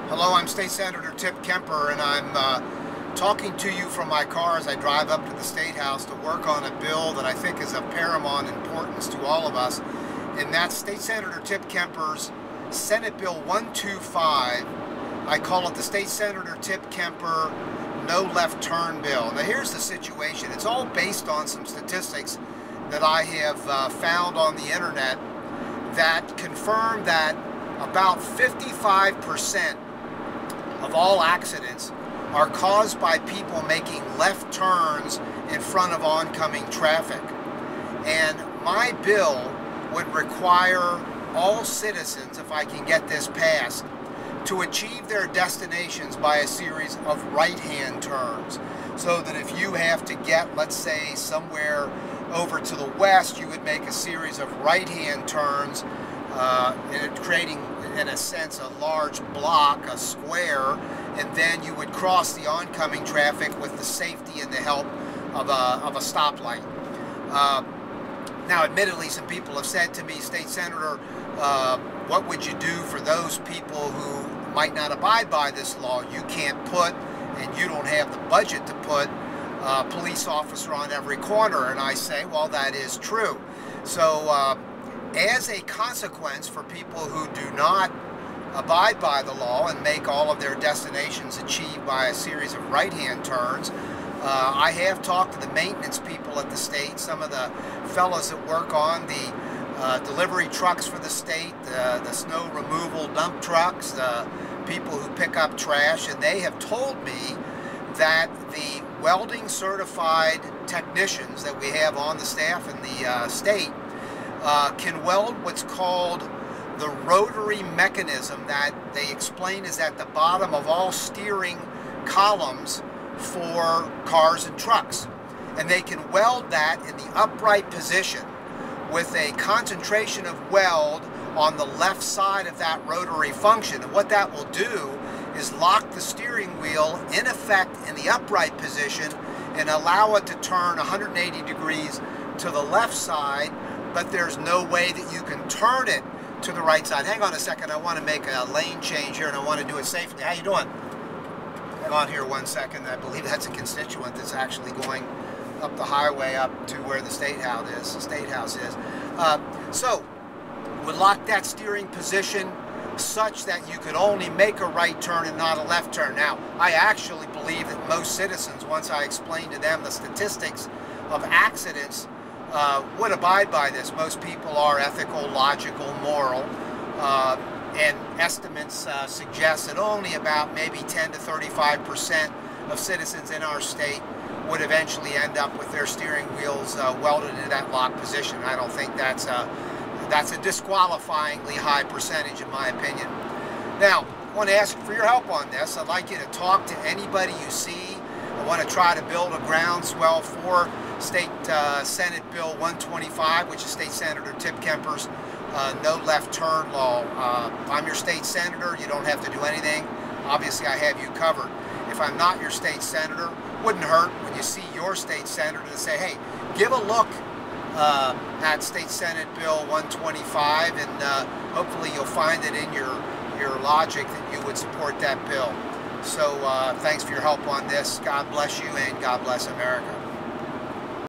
Hello, I'm State Senator Tip Kemper, and I'm talking to you from my car as I drive up to the State House to work on a bill that I think is of paramount importance to all of us, and that's State Senator Tip Kemper's Senate Bill 125. I call it the State Senator Tip Kemper No Left Turn Bill. Now here's the situation. It's all based on some statistics that I have found on the internet that confirm that about 55% of all accidents are caused by people making left turns in front of oncoming traffic. And my bill would require all citizens, if I can get this passed, to achieve their destinations by a series of right-hand turns. So that if you have to get, let's say, somewhere over to the west, you would make a series of right-hand turns, creating, in a sense, a large block, a square, and then you would cross the oncoming traffic with the safety and the help of a stoplight. Now, admittedly, some people have said to me, State Senator, what would you do for those people who might not abide by this law? You can't put, and you don't have the budget to put, a police officer on every corner. And I say, well, that is true. So, as a consequence for people who do not abide by the law and make all of their destinations achieved by a series of right-hand turns, I have talked to the maintenance people at the state, some of the fellows that work on the delivery trucks for the state, the snow removal dump trucks, the people who pick up trash, and they have told me that the welding certified technicians that we have on the staff in the state can weld what's called the rotary mechanism that they explain is at the bottom of all steering columns for cars and trucks. And they can weld that in the upright position with a concentration of weld on the left side of that rotary function. And what that will do is lock the steering wheel in effect in the upright position and allow it to turn 180 degrees to the left side, but there's no way that you can turn it to the right side. Hang on a second, I want to make a lane change here and I want to do it safely. How you doing? Hang on here 1 second. I believe that's a constituent that's actually going up the highway up to where the State House is. So, would lock that steering position such that you could only make a right turn and not a left turn. Now, I actually believe that most citizens, once I explain to them the statistics of accidents, would abide by this. Most people are ethical, logical, moral, and estimates suggest that only about maybe 10 to 35% of citizens in our state would eventually end up with their steering wheels welded into that lock position. I don't think that's a disqualifyingly high percentage in my opinion. Now, I want to ask for your help on this. I'd like you to talk to anybody you see. I want to try to build a groundswell for State Senate Bill 125, which is State Senator Tip Kemper's no left turn law. If I'm your state senator, you don't have to do anything. Obviously, I have you covered. If I'm not your state senator, wouldn't hurt when you see your state senator to say, hey, give a look at State Senate Bill 125, and hopefully you'll find it in your logic that you would support that bill. So thanks for your help on this. God bless you, and God bless America.